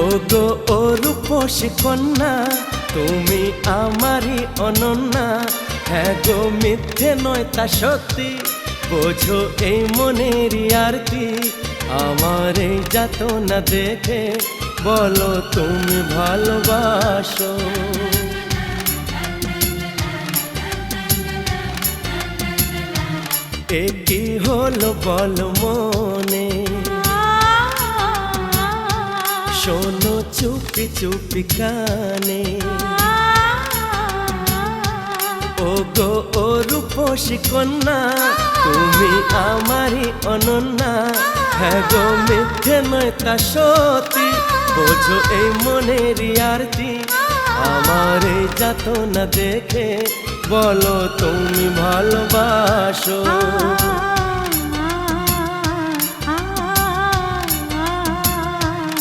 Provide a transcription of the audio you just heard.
ও গো ও রূপসী কন্যা, তুমি আমারই অনন্যা। হ্যাঁ গো মিথ্যে নয় তা সত্যি, বোঝো এই মনের আরতি। আমার এই যাতনা দেখে বলো তুমি ভালোবাসো। এ কি হলো বলো মনে, শোনো চুপি চুপি কানে। ও গো ও রূপসী কন্যা, তুমি আমারই অনন্যা। হ্যাঁ গো মিথ্যে নয় তা সত্যি, বোঝো এই মনের আরতি। আমার এই যাতনা দেখে বলো তুমি ভালোবাসো।